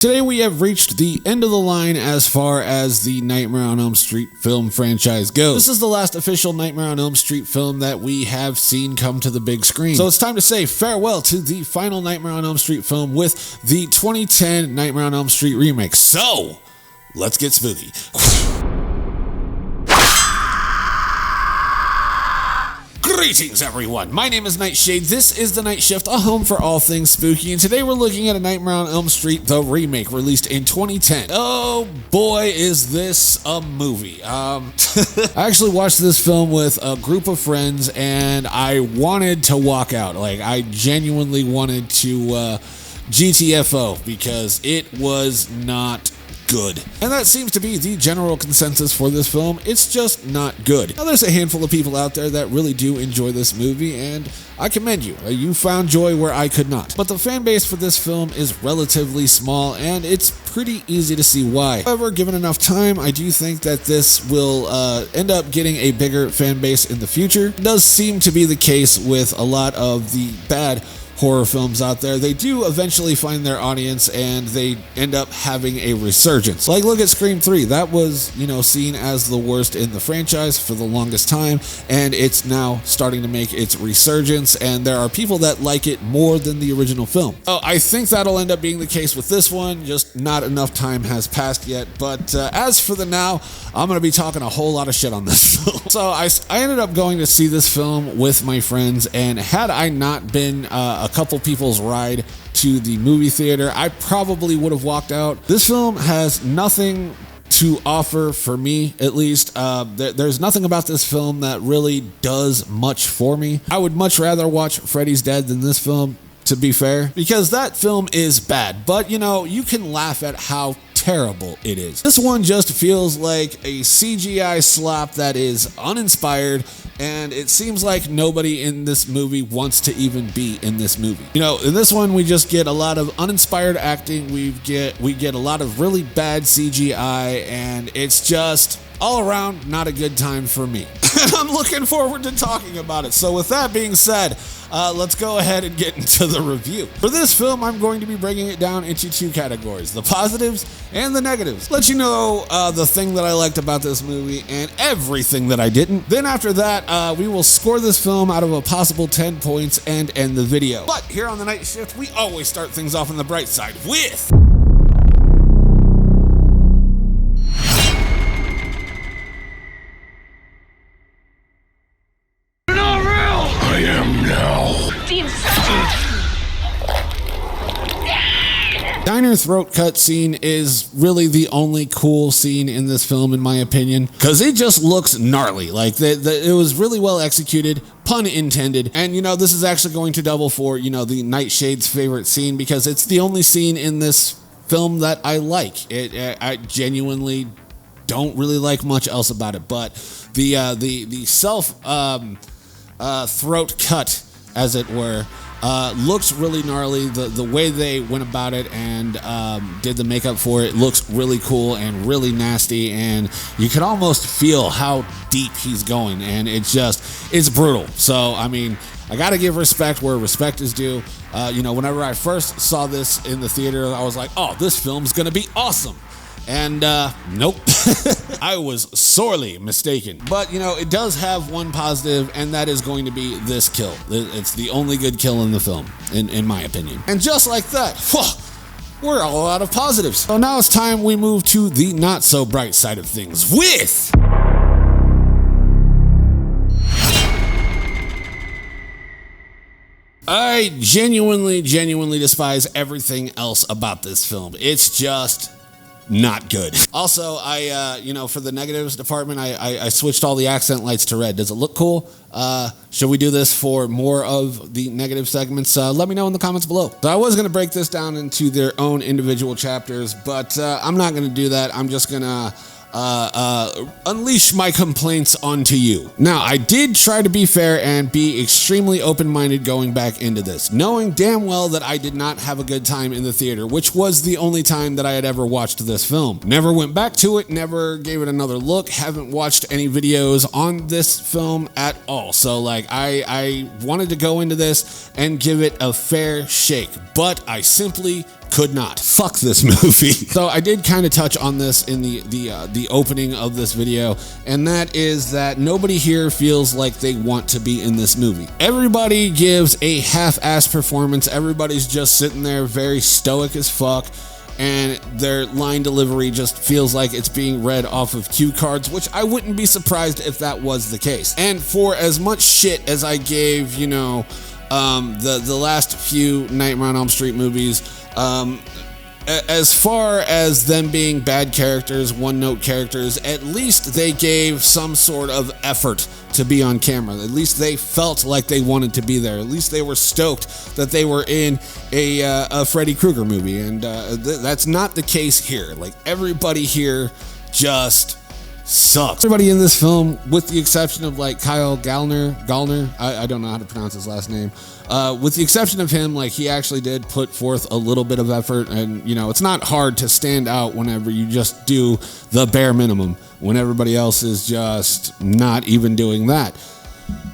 Today we have reached the end of the line as far as the Nightmare on Elm Street film franchise goes. This is the last official Nightmare on Elm Street film that we have seen come to the big screen. So it's time to say farewell to the final Nightmare on Elm Street film with the 2010 Nightmare on Elm Street remake. So, let's get spooky. Greetings everyone, my name is Nightshade, this is The Night Shift, a home for all things spooky, and today we're looking at A Nightmare on Elm Street, the remake, released in 2010. Oh boy, is this a movie. I actually watched this film with a group of friends, and I wanted to walk out. Like, I genuinely wanted to GTFO, because it was not good. And that seems to be the general consensus for this film. It's just not good. Now, there's a handful of people out there that really do enjoy this movie, and I commend you. You found joy where I could not. But the fan base for this film is relatively small, and it's pretty easy to see why. However, given enough time, I do think that this will end up getting a bigger fan base in the future. It does seem to be the case with a lot of the bad horror films out there. They do eventually find their audience and they end up having a resurgence. Like, look at Scream 3. That was, seen as the worst in the franchise for the longest time, and it's now starting to make its resurgence, and there are people that like it more than the original film. Oh, I think that'll end up being the case with this one, just not enough time has passed yet. But as for the now, I'm going to be talking a whole lot of shit on this film. So I ended up going to see this film with my friends, and had I not been a couple people's ride to the movie theater, I probably would have walked out. This film has nothing to offer for me, at least. There's nothing about this film that really does much for me. I would much rather watch Freddy's Dead than this film, to be fair, because that film is bad, but you can laugh at how terrible it is. This one just feels like a CGI slop that is uninspired, and it seems like nobody in this movie wants to even be in this movie. In this one, we just get a lot of uninspired acting, we get a lot of really bad CGI, and it's just all around not a good time for me. And I'm looking forward to talking about it. So with that being said, let's go ahead and get into the review. For this film, I'm going to be breaking it down into two categories, the positives and the negatives. Let you know the thing that I liked about this movie and everything that I didn't. Then after that, we will score this film out of a possible 10 points and end the video. But here on The Night Shift, we always start things off on the bright side with Diner throat cut scene is really the only cool scene in this film, in my opinion, because it just looks gnarly. Like, it was really well executed, pun intended, and this is actually going to double for the Nightshade's favorite scene, because it's the only scene in this film that I like. I genuinely don't really like much else about it, but the self throat cut, as it were, looks really gnarly. The way they went about it and did the makeup for it looks really cool and really nasty, and you can almost feel how deep he's going, and it's brutal. So, I mean, I gotta give respect where respect is due. Whenever I first saw this in the theater, I was like, oh, this film's gonna be awesome. And nope, I was sorely mistaken. But it does have one positive, and that is going to be this kill. It's the only good kill in the film, in my opinion. And just like that, we're all out of positives. So now it's time we move to the not so bright side of things with I genuinely despise everything else about this film. It's just not good. Also, for the negatives department, I switched all the accent lights to red. Does it look cool? Should we do this for more of the negative segments? Let me know in the comments below. So I was going to break this down into their own individual chapters, but I'm not going to do that. I'm just going to unleash my complaints onto you. Now, I did try to be fair and be extremely open-minded going back into this, knowing damn well that I did not have a good time in the theater, which was the only time that I had ever watched this film. Never went back to it, never gave it another look, haven't watched any videos on this film at all. So, like, I wanted to go into this and give it a fair shake, but I simply could not. Fuck this movie. So I did kind of touch on this in the opening of this video, and that is that nobody here feels like they want to be in this movie. Everybody gives a half-assed performance. Everybody's just sitting there very stoic as fuck, and their line delivery just feels like it's being read off of cue cards, which I wouldn't be surprised if that was the case. And for as much shit as I gave, you know, the last few Nightmare on Elm Street movies, as far as them being bad characters, one-note characters, at least they gave some sort of effort to be on camera. At least they felt like they wanted to be there. At least they were stoked that they were in a Freddy Krueger movie, and that's not the case here. Like, everybody here just sucks. Everybody in this film, with the exception of like Kyle Gallner, I don't know how to pronounce his last name. With the exception of him, like, he actually did put forth a little bit of effort, and you know, it's not hard to stand out whenever you just do the bare minimum, when everybody else is just not even doing that.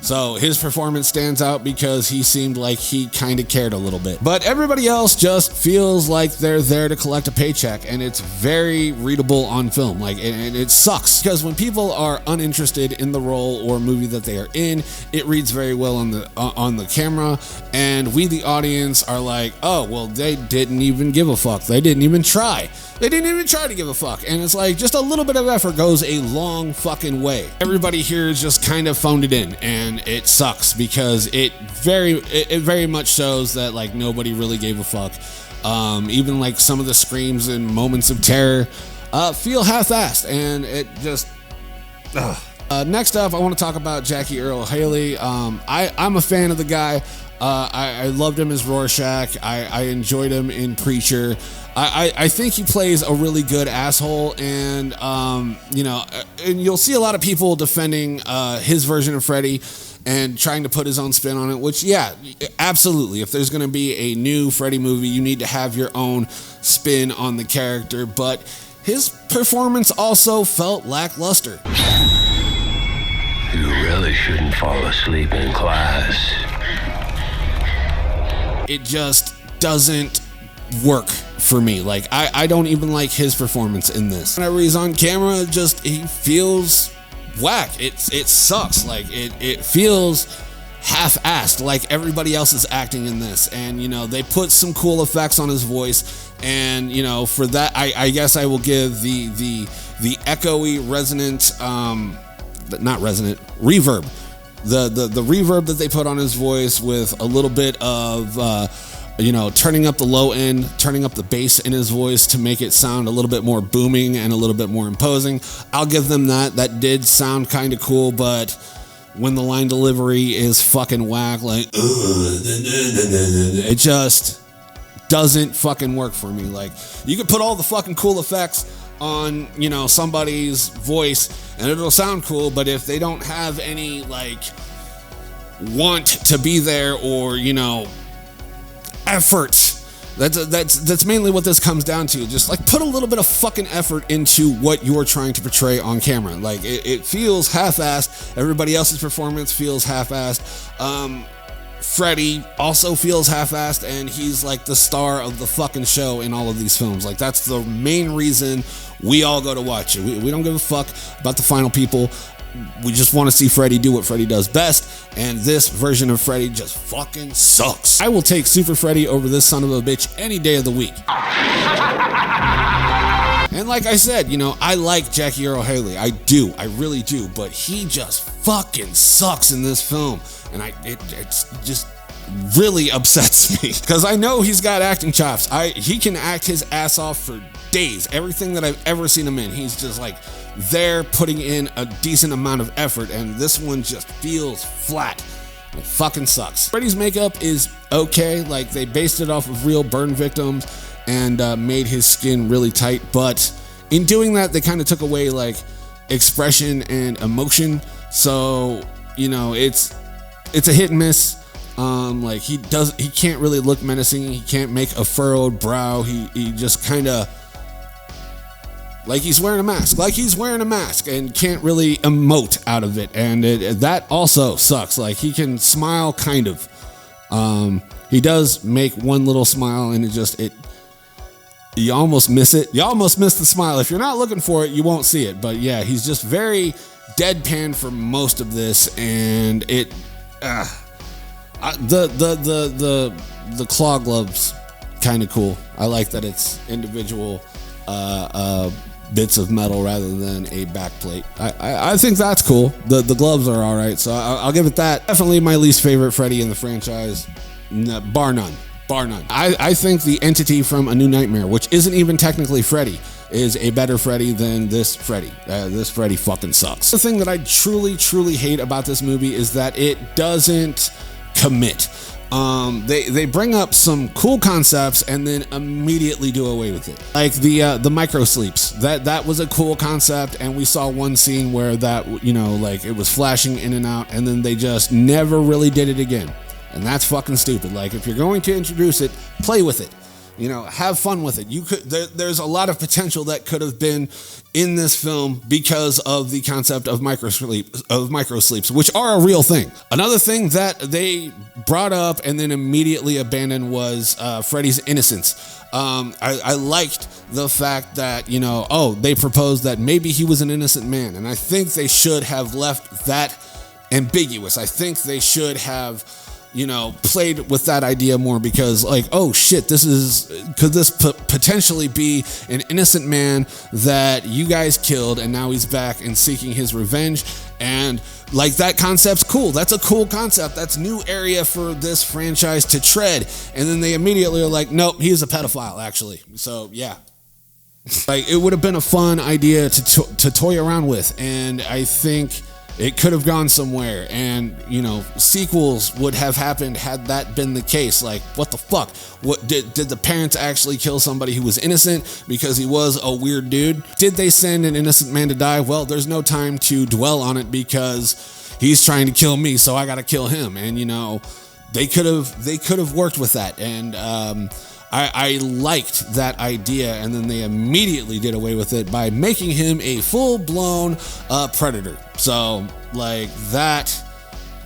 So his performance stands out because he seemed like he kind of cared a little bit. But everybody else just feels like they're there to collect a paycheck, and it's very readable on film. Like, and it sucks because when people are uninterested in the role or movie that they are in, it reads very well on the camera, and we, the audience, are like, oh, well, they didn't even give a fuck. They didn't even try. They didn't even try to give a fuck. And it's like, just a little bit of effort goes a long fucking way. Everybody here is just kind of phoned it in, and it sucks because it very much shows that like nobody really gave a fuck. Even like some of the screams and moments of terror feel half-assed, and it just next up, I want to talk about Jackie Earle Haley. I'm a fan of the guy. I loved him as Rorschach. I enjoyed him in Preacher. I think he plays a really good asshole, and you know, and you'll see a lot of people defending his version of Freddy and trying to put his own spin on it, which, yeah, absolutely. If there's going to be a new Freddy movie, you need to have your own spin on the character, but his performance also felt lackluster. You really shouldn't fall asleep in class. It just doesn't work for me. Like, I don't even like his performance in this. Whenever he's on camera, he feels whack. It sucks. Like, it feels half-assed, like everybody else is acting in this. And, you know, they put some cool effects on his voice, and, you know, for that, I guess I will give the echoey resonant, not resonant, reverb. The reverb that they put on his voice with a little bit of, you know, turning up the low end, turning up the bass in his voice to make it sound a little bit more booming and a little bit more imposing. I'll give them that. That did sound kind of cool, but when the line delivery is fucking whack, like, it just doesn't fucking work for me. Like, you can put all the fucking cool effects on, you know, somebody's voice and it'll sound cool, but if they don't have any, like, want to be there or, you know, effort, that's mainly what this comes down to. Just like put a little bit of fucking effort into what you're trying to portray on camera. Like, it feels half-assed. Everybody else's performance feels half-assed. Freddy also feels half-assed, and he's like the star of the fucking show in all of these films. Like, that's the main reason we all go to watch it. We don't give a fuck about the final people. We just want to see Freddy do what Freddy does best, and this version of Freddy just fucking sucks. I will take Super Freddy over this son of a bitch any day of the week. And like I said, you know, I like Jackie Earle Haley. I do. I really do. But he just fucking sucks in this film. And it's just really upsets me. Because I know he's got acting chops. He can act his ass off for days. Everything that I've ever seen him in, he's just like there putting in a decent amount of effort. And this one just feels flat. It fucking sucks. Freddy's makeup is okay. Like, they based it off of real burn victims and made his skin really tight, but in doing that, they kind of took away like expression and emotion. So, you know, it's a hit and miss. Like, he can't really look menacing. He can't make a furrowed brow. He just kind of like he's wearing a mask, and can't really emote out of it. And that also sucks. Like, he can smile kind of. He does make one little smile, and You almost miss it. You almost miss the smile. If you're not looking for it, you won't see it. But yeah, he's just very deadpan for most of this, and it the claw gloves kind of cool. I like that it's individual bits of metal rather than a backplate. I think that's cool. The gloves are all right, so I'll give it that. Definitely my least favorite Freddy in the franchise, bar none. I think the entity from A New Nightmare, which isn't even technically Freddy, is a better Freddy than this Freddy. This Freddy fucking sucks. The thing that I truly hate about this movie is that it doesn't commit. They bring up some cool concepts and then immediately do away with it. Like the micro sleeps. That was a cool concept, and we saw one scene where that, like it was flashing in and out, and then they just never really did it again. And that's fucking stupid. Like, if you're going to introduce it, play with it. Have fun with it. There's a lot of potential that could have been in this film because of the concept of micro sleeps, which are a real thing. Another thing that they brought up and then immediately abandoned was Freddy's innocence. I liked the fact that, they proposed that maybe he was an innocent man. And I think they should have left that ambiguous. I think they should have played with that idea more, because oh shit, could this potentially be an innocent man that you guys killed and now he's back and seeking his revenge? And that concept's cool. That's a cool concept. That's new area for this franchise to tread. And then they immediately are like, nope, he's a pedophile actually. So yeah. It would have been a fun idea to toy around with, and I think it could have gone somewhere, and sequels would have happened had that been the case. What the fuck? What did the parents actually kill somebody who was innocent because he was a weird dude? Did they send an innocent man to die? Well, there's no time to dwell on it because he's trying to kill me, so I gotta kill him. And they could have worked with that, and I liked that idea, and then they immediately did away with it by making him a full-blown predator. So, that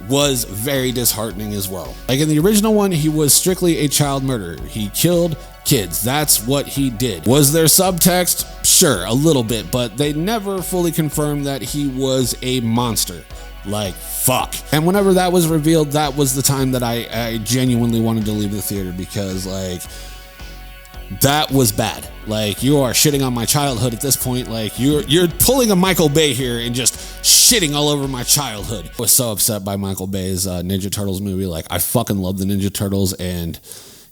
was very disheartening as well. In the original one, he was strictly a child murderer. He killed kids. That's what he did. Was there subtext? Sure, a little bit, but they never fully confirmed that he was a monster. Fuck. And whenever that was revealed, that was the time that I genuinely wanted to leave the theater, because that was bad. You are shitting on my childhood at this point. You're pulling a Michael Bay here and just shitting all over my childhood. I was so upset by Michael Bay's Ninja Turtles movie. I fucking love the Ninja Turtles, and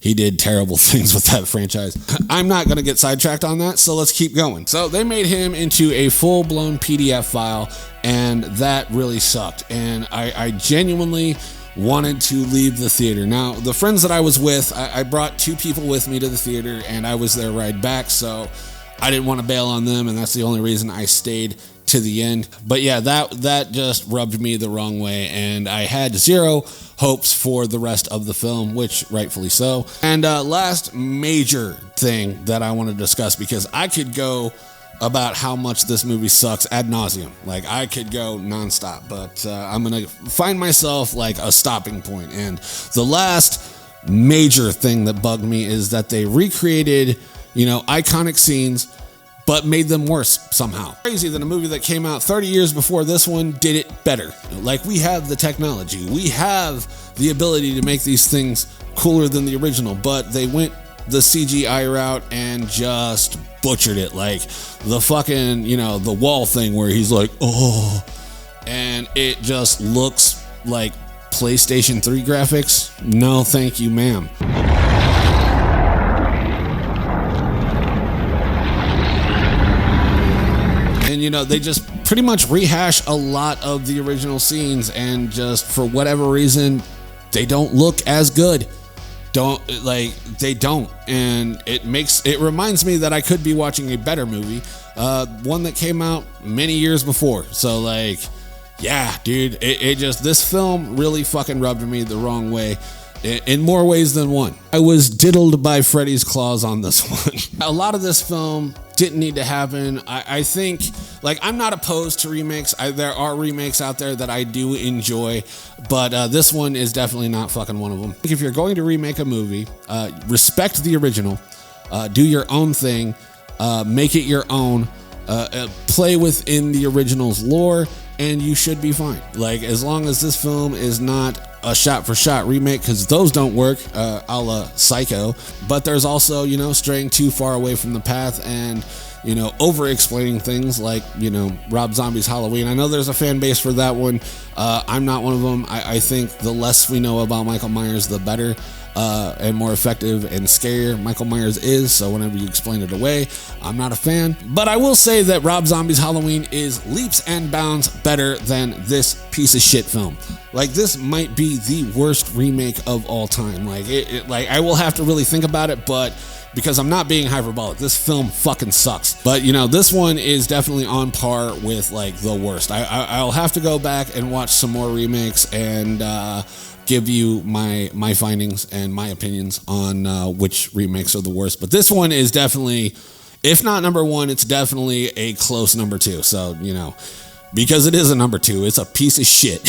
he did terrible things with that franchise. I'm not gonna get sidetracked on that, so let's keep going. So they made him into a full-blown PDF file, and that really sucked. And I genuinely wanted to leave the theater. Now, the friends that I was with, I brought 2 people with me to the theater, and I was their ride back, so I didn't want to bail on them, and that's the only reason I stayed to the end. But yeah, that just rubbed me the wrong way, and I had zero hopes for the rest of the film, which rightfully so. And last major thing that I want to discuss, because I could go about how much this movie sucks ad nauseum. I could go nonstop, but I'm gonna find myself a stopping point. And the last major thing that bugged me is that they recreated, iconic scenes, but made them worse somehow. Crazy that a movie that came out 30 years before this one did it better. We have the technology, we have the ability to make these things cooler than the original, but they went the CGI route and just butchered it. The fucking, the wall thing where he's oh, and it just looks like PlayStation 3 graphics. No, thank you, ma'am. And they just pretty much rehash a lot of the original scenes, and just for whatever reason, they don't look as good. They don't, and it reminds me that I could be watching a better movie, one that came out many years before. So yeah, dude, this film really fucking rubbed me the wrong way in more ways than one. I was diddled by Freddy's claws on this one. A lot of this film didn't need to happen. I think, I'm not opposed to remakes. There are remakes out there that I do enjoy, but this one is definitely not fucking one of them. If you're going to remake a movie, respect the original. do your own thing, make it your own, play within the original's lore, and you should be fine. Like, as long as this film is not a shot-for-shot remake, because those don't work, a la Psycho, but there's also, you know, straying too far away from the path and, you know, over-explaining things like, you know, Rob Zombie's Halloween. I know there's a fan base for that one. I'm not one of them. I think the less we know about Michael Myers, the better. And more effective and scarier Michael Myers is, so whenever you explain it away, I'm not a fan. But I will say that Rob Zombie's Halloween is leaps and bounds better than this piece of shit film. Like, this might be the worst remake of all time. Like, like, I will have to really think about it, but because I'm not being hyperbolic, this film fucking sucks. But, you know, this one is definitely on par with, like, the worst. I'll have to go back and watch some more remakes and give you my findings and my opinions on which remakes are the worst. But this one is definitely, if not number one, it's definitely a close number two. So, you know, because it is a number two, it's a piece of shit.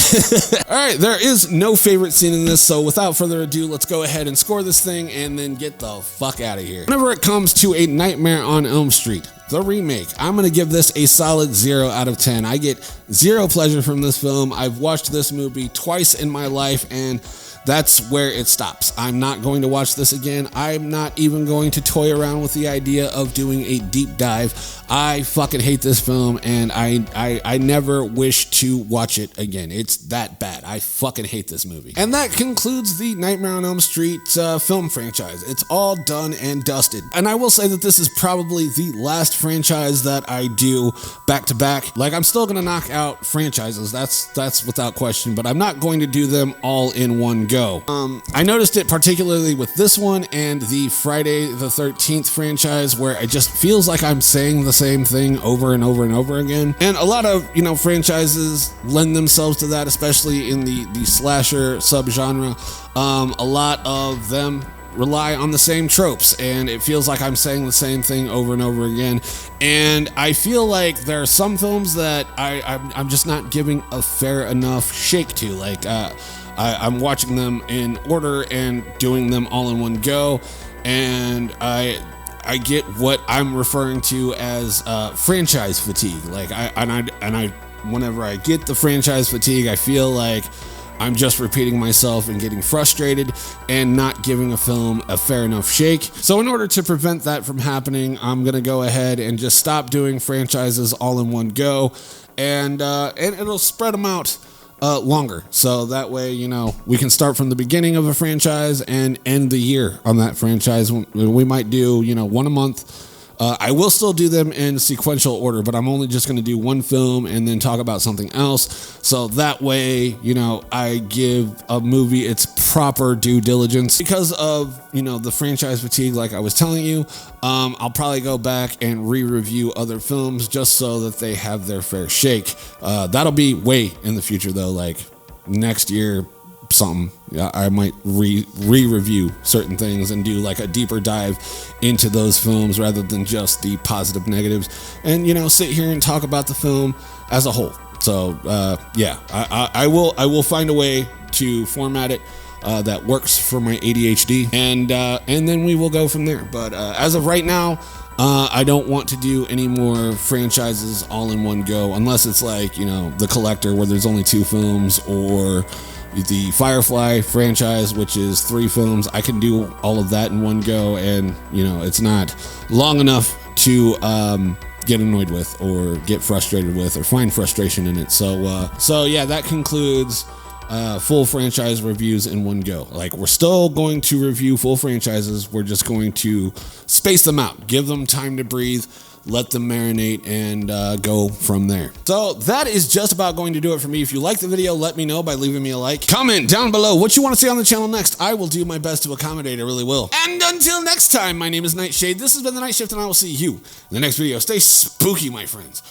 All right, there is no favorite scene in this, so without further ado, let's go ahead and score this thing and then get the fuck out of here. Whenever it comes to A Nightmare on Elm Street, the remake, I'm going to give this a solid 0 out of 10. I get zero pleasure from this film. I've watched this movie twice in my life, and that's where it stops. I'm not going to watch this again. I'm not even going to toy around with the idea of doing a deep dive. I fucking hate this film, and I never wish to watch it again. It's that bad. I fucking hate this movie. And that concludes the Nightmare on Elm Street film franchise. It's all done and dusted. And I will say that this is probably the last franchise that I do back to back. Like, I'm still gonna knock out franchises. That's without question, but I'm not going to do them all in one go. I noticed it particularly with this one and the Friday the 13th franchise, where it just feels like I'm saying the same thing over and over and over again. And a lot of, you know, franchises lend themselves to that, especially in the slasher subgenre. A lot of them rely on the same tropes, and it feels like I'm saying the same thing over and over again. And I feel like there are some films that I'm just not giving a fair enough shake to. Like, I'm watching them in order and doing them all in one go, and I get what I'm referring to as franchise fatigue. Like, whenever I get the franchise fatigue, I feel like I'm just repeating myself and getting frustrated and not giving a film a fair enough shake. So in order to prevent that from happening, I'm gonna go ahead and just stop doing franchises all in one go, and it'll spread them out longer. So that way, you know, we can start from the beginning of a franchise and end the year on that franchise. We might do, you know, one a month. I will still do them in sequential order, but I'm only just going to do one film and then talk about something else. So that way, you know, I give a movie its proper due diligence. Because of, you know, the franchise fatigue, like I was telling you, I'll probably go back and re-review other films just so that they have their fair shake. That'll be way in the future, though, like next year, something. I might re-review certain things and do like a deeper dive into those films rather than just the positive negatives, and, you know, sit here and talk about the film as a whole. So yeah, I will find a way to format it that works for my ADHD, and then we will go from there. But as of right now, I don't want to do any more franchises all in one go, unless it's like, you know, The Collector, where there's only 2 films, or the Firefly franchise, which is 3 films. I can do all of that in one go, and, you know, it's not long enough to get annoyed with or get frustrated with or find frustration in it. So yeah, that concludes full franchise reviews in one go. Like, we're still going to review full franchises. We're just going to space them out, give them time to breathe, let them marinate, and go from there. So that is just about going to do it for me. If you like the video, let me know by leaving me a like. Comment down below what you want to see on the channel next. I will do my best to accommodate. I really will. And until next time, my name is Nightshade. This has been The Night Shift, and I will see you in the next video. Stay spooky, my friends.